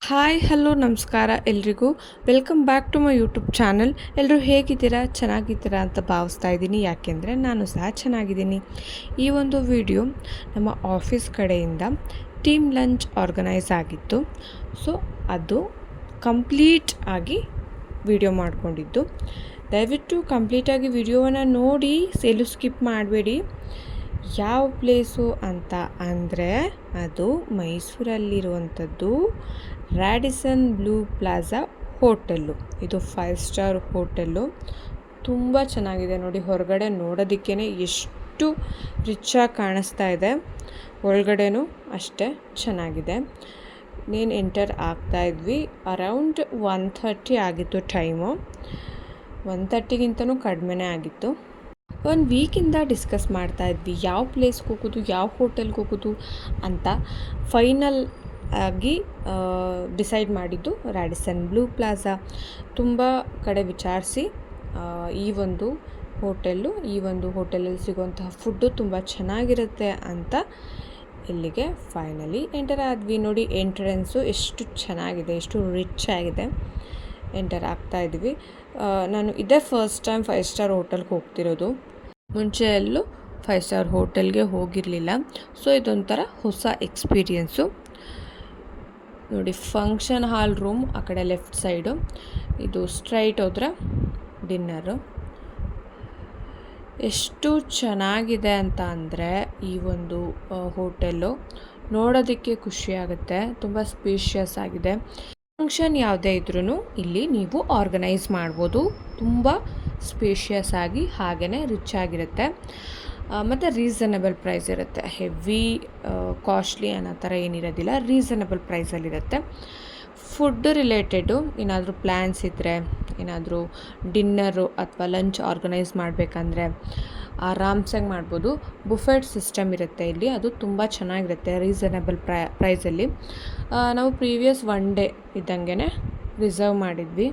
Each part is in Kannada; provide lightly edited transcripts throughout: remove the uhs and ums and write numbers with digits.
ಹಾಯ್ ಹಲೋ ನಮಸ್ಕಾರ ಎಲ್ರಿಗೂ. Welcome back to my YouTube channel. ಎಲ್ಲರೂ ಹೇಗಿದ್ದೀರಾ? ಚೆನ್ನಾಗಿದ್ದೀರಾ ಅಂತ ಭಾವಿಸ್ತಾ ಇದ್ದೀನಿ, ಯಾಕೆಂದರೆ ನಾನು ಸಹ ಚೆನ್ನಾಗಿದ್ದೀನಿ. ಈ ಒಂದು ವಿಡಿಯೋ ನಮ್ಮ ಆಫೀಸ್ ಕಡೆಯಿಂದ ಟೀಮ್ ಲಂಚ್ ಆರ್ಗನೈಸ್ ಆಗಿತ್ತು. ಸೊ ಅದು ಕಂಪ್ಲೀಟ್ ಆಗಿ ವಿಡಿಯೋ ಮಾಡಿಕೊಂಡಿದ್ದು. ದಯವಿಟ್ಟು ಕಂಪ್ಲೀಟಾಗಿ ವಿಡಿಯೋವನ್ನು ನೋಡಿ, ಎಲ್ಲೂ ಸ್ಕಿಪ್ ಮಾಡಬೇಡಿ. ಯಾವ ಪ್ಲೇಸು ಅಂತ ಅಂದರೆ ಅದು ಮೈಸೂರಲ್ಲಿರುವಂಥದ್ದು ರ್ಯಾಡಿಸನ್ ಬ್ಲೂ ಪ್ಲಾಜಾ ಹೋಟೆಲ್ಲು. ಇದು 5 ಸ್ಟಾರ್ ಹೋಟೆಲ್ಲು. ತುಂಬ ಚೆನ್ನಾಗಿದೆ ನೋಡಿ. ಹೊರಗಡೆ ನೋಡೋದಕ್ಕೇ ಎಷ್ಟು ರಿಚ್ಚಾಗಿ ಕಾಣಿಸ್ತಾ ಇದೆ, ಒಳಗಡೆನೂ ಅಷ್ಟೇ ಚೆನ್ನಾಗಿದೆ. ನೀನು ಎಂಟರ್ ಆಗ್ತಾಯಿದ್ವಿ ಅರೌಂಡ್ 1:30 ಆಗಿತ್ತು ಟೈಮು. 1:30ಗಿಂತನೂ ಕಡಿಮೆನೇ ಆಗಿತ್ತು. ಒಂದು ವೀಕಿಂದ ಡಿಸ್ಕಸ್ ಮಾಡ್ತಾಯಿದ್ವಿ ಯಾವ ಪ್ಲೇಸ್ಗೆ ಹೋಗೋದು, ಯಾವ ಹೋಟೆಲ್ಗೆ ಹೋಗೋದು ಅಂತ. ಫೈನಲ್ ಆಗಿ ಡಿಸೈಡ್ ಮಾಡಿದ್ದು ರ್ಯಾಡಿಸನ್ ಬ್ಲೂ ಪ್ಲಾಜಾ. ತುಂಬ ಕಡೆ ವಿಚಾರಿಸಿ ಈ ಒಂದು ಹೋಟೆಲಲ್ಲಿ ಸಿಗುವಂತಹ ಫುಡ್ಡು ತುಂಬ ಚೆನ್ನಾಗಿರುತ್ತೆ ಅಂತ ಇಲ್ಲಿಗೆ ಫೈನಲಿ ಎಂಟರ್ ಆದ್ವಿ. ನೋಡಿ ಎಂಟ್ರೆನ್ಸು ಎಷ್ಟು ಚೆನ್ನಾಗಿದೆ, ಎಷ್ಟು ರಿಚ್ ಆಗಿದೆ. ಎಂಟರ್ ಆಗ್ತಾಯಿದ್ವಿ. ನಾನು ಇದೇ ಫಸ್ಟ್ ಟೈಮ್ 5 ಸ್ಟಾರ್ ಹೋಟೆಲ್ಗೆ ಹೋಗ್ತಿರೋದು. ಮುಂಚೆ ಎಲ್ಲೂ 5 ಸ್ಟಾರ್ ಹೋಟೆಲ್ಗೆ ಹೋಗಿರಲಿಲ್ಲ. ಸೊ ಇದೊಂಥರ ಹೊಸ ಎಕ್ಸ್ಪೀರಿಯೆನ್ಸು. ನೋಡಿ, ಫಂಕ್ಷನ್ ಹಾಲ್ ರೂಮ್ ಆ ಕಡೆ ಲೆಫ್ಟ್ ಸೈಡು. ಇದು ಸ್ಟ್ರೈಟ್ ಹೋದರೆ ಡಿನ್ನರು. ಎಷ್ಟು ಚೆನ್ನಾಗಿದೆ ಅಂತ ಅಂದರೆ ಈ ಒಂದು ಹೋಟೆಲ್ಲು ನೋಡೋದಕ್ಕೆ ಖುಷಿಯಾಗುತ್ತೆ. ತುಂಬ ಸ್ಪೇಷಿಯಸ್ ಆಗಿದೆ. ಫಂಕ್ಷನ್ ಯಾವುದೇ ಇದ್ರೂ ಇಲ್ಲಿ ನೀವು ಆರ್ಗನೈಸ್ ಮಾಡ್ಬೋದು. ತುಂಬ ಸ್ಪೇಷಿಯಸ್ ಆಗಿ ಹಾಗೆಯೇ ರಿಚ್ ಆಗಿರುತ್ತೆ. ಮತ್ತು ರೀಸನಬಲ್ ಪ್ರೈಸ್ ಇರುತ್ತೆ. ಹೆವಿ ಕಾಸ್ಟ್ಲಿ ಅನ್ನೋ ಥರ ಏನಿರೋದಿಲ್ಲ, ರೀಸನಬಲ್ ಪ್ರೈಸಲ್ಲಿರುತ್ತೆ. ಫುಡ್ ರಿಲೇಟೆಡು ಏನಾದರೂ ಪ್ಲ್ಯಾನ್ಸ್ ಇದ್ದರೆ, ಏನಾದರೂ ಡಿನ್ನರು ಅಥವಾ ಲಂಚ್ ಆರ್ಗನೈಸ್ ಮಾಡಬೇಕಂದ್ರೆ ಆರಾಮ್ಸಾಗಿ ಮಾಡ್ಬೋದು. ಬುಫೆಟ್ ಸಿಸ್ಟಮ್ ಇರುತ್ತೆ ಇಲ್ಲಿ, ಅದು ತುಂಬ ಚೆನ್ನಾಗಿರುತ್ತೆ ರೀಸನಬಲ್ ಪ್ರೈಸಲ್ಲಿ. ನಾವು ಪ್ರೀವಿಯಸ್ 1 ಡೇ ಇದ್ದಂಗೆ ರಿಸರ್ವ್ ಮಾಡಿದ್ವಿ.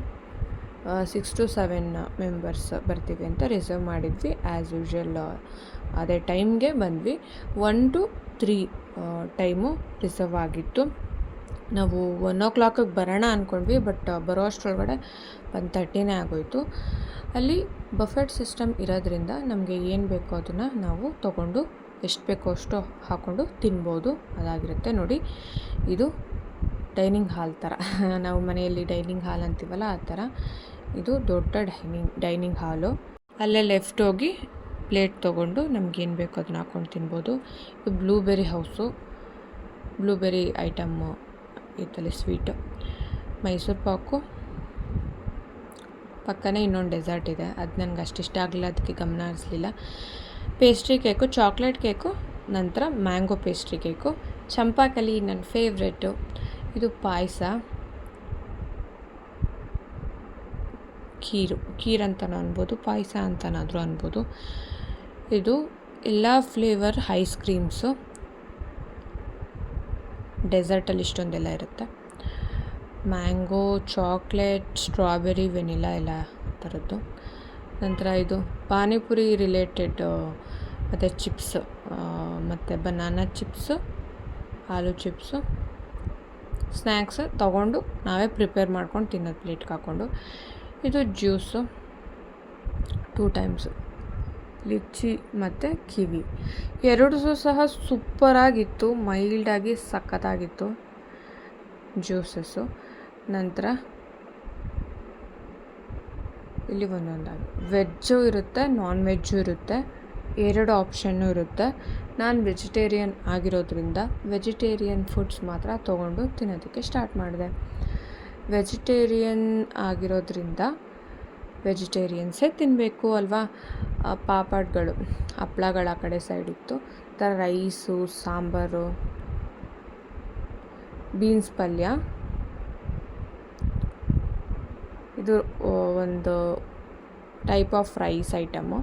6 to 7 ಮೆಂಬರ್ಸ್ ಬರ್ತೀವಿ ಅಂತ ರಿಸರ್ವ್ ಮಾಡಿದ್ವಿ. ಆ್ಯಸ್ ಯೂಶ್ವಲ್ ಅದೇ ಟೈಮ್ಗೆ ಬಂದ್ವಿ. 1 to 3 ಟೈಮು ರಿಸರ್ವ್ ಆಗಿತ್ತು. ನಾವು 1 o'clock ಬರೋಣ ಅಂದ್ಕೊಂಡ್ವಿ, ಬಟ್ ಬರೋ ಅಷ್ಟರೊಳಗಡೆ 1:30 ಆಗೋಯಿತು. ಅಲ್ಲಿ ಬಫೆಟ್ ಸಿಸ್ಟಮ್ ಇರೋದ್ರಿಂದ ನಮಗೆ ಏನು ಬೇಕೋ ಅದನ್ನು ನಾವು ತೊಗೊಂಡು ಎಷ್ಟು ಬೇಕೋ ಅಷ್ಟು ಹಾಕ್ಕೊಂಡು ತಿನ್ಬೋದು, ಅದಾಗಿರುತ್ತೆ. ನೋಡಿ, ಇದು ಡೈನಿಂಗ್ ಹಾಲ್ ಥರ, ನಾವು ಮನೆಯಲ್ಲಿ ಡೈನಿಂಗ್ ಹಾಲ್ ಅಂತೀವಲ್ಲ ಆ ಥರ. ಇದು ದೊಡ್ಡ ಡೈನಿಂಗ್ ಹಾಲು. ಅಲ್ಲೇ ಲೆಫ್ಟ್ ಹೋಗಿ ಪ್ಲೇಟ್ ತೊಗೊಂಡು ನಮಗೇನು ಬೇಕೋ ಅದನ್ನ ಹಾಕ್ಕೊಂಡು ತಿನ್ಬೋದು. ಇದು ಬ್ಲೂಬೆರಿ ಹೌಸು. ಬ್ಲೂಬೆರಿ ಐಟಮ್ಮು ಇತ್ತಲ್ಲಿ ಸ್ವೀಟು. ಮೈಸೂರು ಪಾಕು ಪಕ್ಕನೇ ಇನ್ನೊಂದು ಡೆಸರ್ಟ್ ಇದೆ, ಅದು ನನಗೆ ಅಷ್ಟು ಇಷ್ಟ ಆಗಲಿಲ್ಲ, ಅದಕ್ಕೆ ಗಮನ ಹರಿಸಲಿಲ್ಲ. ಪೇಸ್ಟ್ರಿ ಕೇಕು, ಚಾಕ್ಲೇಟ್ ಕೇಕು, ನಂತರ ಮ್ಯಾಂಗೋ ಪೇಸ್ಟ್ರಿ ಕೇಕು. ಚಂಪಾಕಲಿ ನನ್ನ ಫೇವ್ರೆಟ್ಟು. ಇದು ಪಾಯಸ, ಖೀರ್ ಅಂತಲೂ ಅನ್ಬೋದು, ಪಾಯಸ ಅಂತನಾದರೂ ಅನ್ಬೋದು. ಇದು ಎಲ್ಲ ಫ್ಲೇವರ್ ಐಸ್ ಕ್ರೀಮ್ಸು. ಡೆಸರ್ಟಲ್ಲಿ ಇಷ್ಟೊಂದೆಲ್ಲ ಇರುತ್ತೆ. ಮ್ಯಾಂಗೋ, ಚಾಕ್ಲೇಟ್, ಸ್ಟ್ರಾಬೆರಿ, ವೆನಿಲಾ ಎಲ್ಲ ಥರದ್ದು. ನಂತರ ಇದು ಪಾನಿಪುರಿ ರಿಲೇಟೆಡ್ ಮತ್ತು ಚಿಪ್ಸು, ಮತ್ತು ಬನಾನಾ ಚಿಪ್ಸು, ಆಲೂ ಚಿಪ್ಸು, ಸ್ನ್ಯಾಕ್ಸ್ ತೊಗೊಂಡು ನಾವೇ ಪ್ರಿಪೇರ್ ಮಾಡ್ಕೊಂಡು ತಿನ್ನೋದು ಪ್ಲೇಟ್ಗೆ ಹಾಕ್ಕೊಂಡು. ಇದು ಜ್ಯೂಸು 2 ಟೈಮ್ಸು, ಲಿಚ್ಚಿ ಮತ್ತು ಕಿವಿ. 2 ಸಹ ಸೂಪರಾಗಿತ್ತು, ಮೈಲ್ಡಾಗಿ ಸಖತ್ತಾಗಿತ್ತು ಜ್ಯೂಸಸ್ಸು. ನಂತರ ಇಲ್ಲಿ ಒಂದೊಂದಾಗಿ ವೆಜ್ಜು ಇರುತ್ತೆ, ನಾನ್ ವೆಜ್ಜು ಇರುತ್ತೆ, 2 ಆಪ್ಷನ್ನು ಇರುತ್ತೆ. ನಾನು ವೆಜಿಟೇರಿಯನ್ ಆಗಿರೋದ್ರಿಂದ ವೆಜಿಟೇರಿಯನ್ ಫುಡ್ಸ್ ಮಾತ್ರ ತೊಗೊಂಡು ತಿನ್ನೋದಕ್ಕೆ ಸ್ಟಾರ್ಟ್ ಮಾಡಿದೆ. ವೆಜಿಟೇರಿಯನ್ ಆಗಿರೋದ್ರಿಂದ ವೆಜಿಟೇರಿಯನ್ಸೇ ತಿನ್ನಬೇಕು ಅಲ್ವಾ. ಪಾಪಡ್ಗಳು, ಹಪ್ಳಗಳು ಆ ಕಡೆ ಸೈಡ್ ಇತ್ತು. ಥರ ರೈಸು, ಸಾಂಬಾರು, ಬೀನ್ಸ್ ಪಲ್ಯ. ಇದು ಒಂದು ಟೈಪ್ ಆಫ್ ರೈಸ್ ಐಟಮು.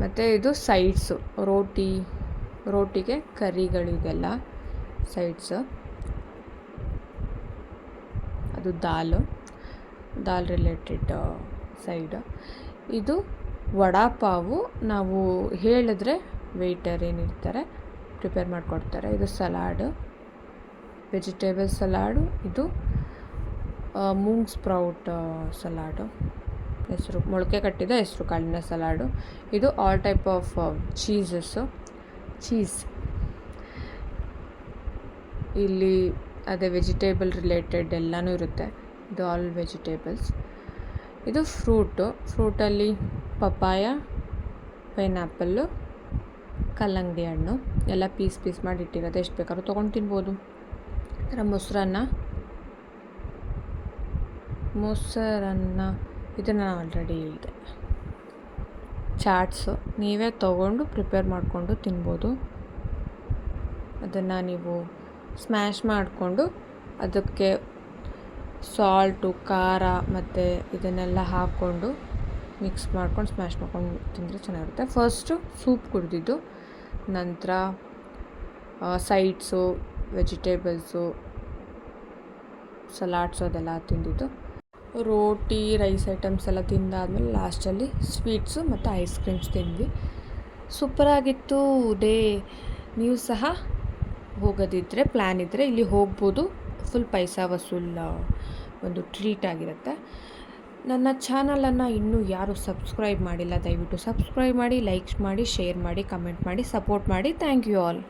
ಮತ್ತು ಇದು ಸೈಡ್ಸು, ರೋಟಿಗೆ ಕರಿಗಳಿದೆಲ್ಲ ಸೈಡ್ಸು. ಅದು ದಾಲ್ ರಿಲೇಟೆಡ್ ಸೈಡು. ಇದು ವಡಾಪಾವು. ನಾವು ಹೇಳಿದ್ರೆ ವೆಯ್ಟರ್ ಏನಿರ್ತಾರೆ ಪ್ರಿಪೇರ್ ಮಾಡಿಕೊಡ್ತಾರೆ. ಇದು ಸಲಾಡು, ವೆಜಿಟೇಬಲ್ ಸಲಾಡು, ಇದು ಮೂಂಗ್ ಸ್ಪ್ರೌಟ್ ಸಲಾಡು, ಹೆಸರು ಮೊಳಕೆ ಕಟ್ಟಿದ ಹೆಸರು ಕಾಳಿನ ಸಲಾಡು. ಇದು ಆಲ್ ಟೈಪ್ ಆಫ್ ಚೀಸ್. ಇಲ್ಲಿ ಅದೇ ವೆಜಿಟೇಬಲ್ ರಿಲೇಟೆಡ್ ಎಲ್ಲನೂ ಇರುತ್ತೆ. ಇದು ಆಲ್ ವೆಜಿಟೇಬಲ್ಸ್. ಇದು ಫ್ರೂಟಲ್ಲಿ ಪಪಾಯ, ಪೈನಾಪಲ್ಲು, ಕಲ್ಲಂಗಡಿ ಹಣ್ಣು ಎಲ್ಲ ಪೀಸ್ ಮಾಡಿ ಇಟ್ಟಿರೋದು. ಎಷ್ಟು ಬೇಕಾದ್ರೂ ತೊಗೊಂಡು ತಿನ್ಬೋದು. ಥರ ಮೊಸರನ್ನ, ಇದನ್ನು ನಾನು ಆಲ್ರೆಡಿ ಹೇಳಿದೆ. ಚಾಟ್ಸು ನೀವೇ ತೊಗೊಂಡು ಪ್ರಿಪೇರ್ ಮಾಡಿಕೊಂಡು ತಿನ್ಬೋದು. ಅದನ್ನು ನೀವು ಸ್ಮ್ಯಾಶ್ ಮಾಡಿಕೊಂಡು ಅದಕ್ಕೆ ಸಾಲ್ಟು, ಖಾರ ಮತ್ತು ಇದನ್ನೆಲ್ಲ ಹಾಕ್ಕೊಂಡು ಮಿಕ್ಸ್ ಮಾಡ್ಕೊಂಡು ಸ್ಮ್ಯಾಶ್ ಮಾಡ್ಕೊಂಡು ತಿಂದರೆ ಚೆನ್ನಾಗಿರುತ್ತೆ. ಫಸ್ಟು ಸೂಪ್ ಕುಡಿದಿದ್ದು, ನಂತರ ಸೈಡ್ಸು, ವೆಜಿಟೇಬಲ್ಸು, ಸಲಾಡ್ಸು ಅದೆಲ್ಲ ತಿಂದಿದ್ದು. ರೋಟಿ, ರೈಸ್ ಐಟಮ್ಸ್ ಎಲ್ಲ ತಿಂದಾದ್ಮೇಲೆ ಲಾಸ್ಟಲ್ಲಿ ಸ್ವೀಟ್ಸು ಮತ್ತು ಐಸ್ ಕ್ರೀಮ್ಸ್ ತಿಂದ್ವಿ. ಸೂಪರಾಗಿತ್ತು ಡೇ. ನೀವು ಸಹ ಹೋಗೋದಿದ್ದರೆ, ಪ್ಲ್ಯಾನ್ ಇದ್ದರೆ ಇಲ್ಲಿ ಹೋಗ್ಬೋದು. ಫುಲ್ ಪೈಸಾ ವಸೂಲ್ ಒಂದು ಟ್ರೀಟ್ ಆಗಿರುತ್ತೆ. ನನ್ನ ಚಾನಲನ್ನು ಇನ್ನೂ ಯಾರು ಸಬ್ಸ್ಕ್ರೈಬ್ ಮಾಡಿಲ್ಲ, ದಯವಿಟ್ಟು ಸಬ್ಸ್ಕ್ರೈಬ್ ಮಾಡಿ, ಲೈಕ್ ಮಾಡಿ, ಶೇರ್ ಮಾಡಿ, ಕಮೆಂಟ್ ಮಾಡಿ, ಸಪೋರ್ಟ್ ಮಾಡಿ. Thank you all.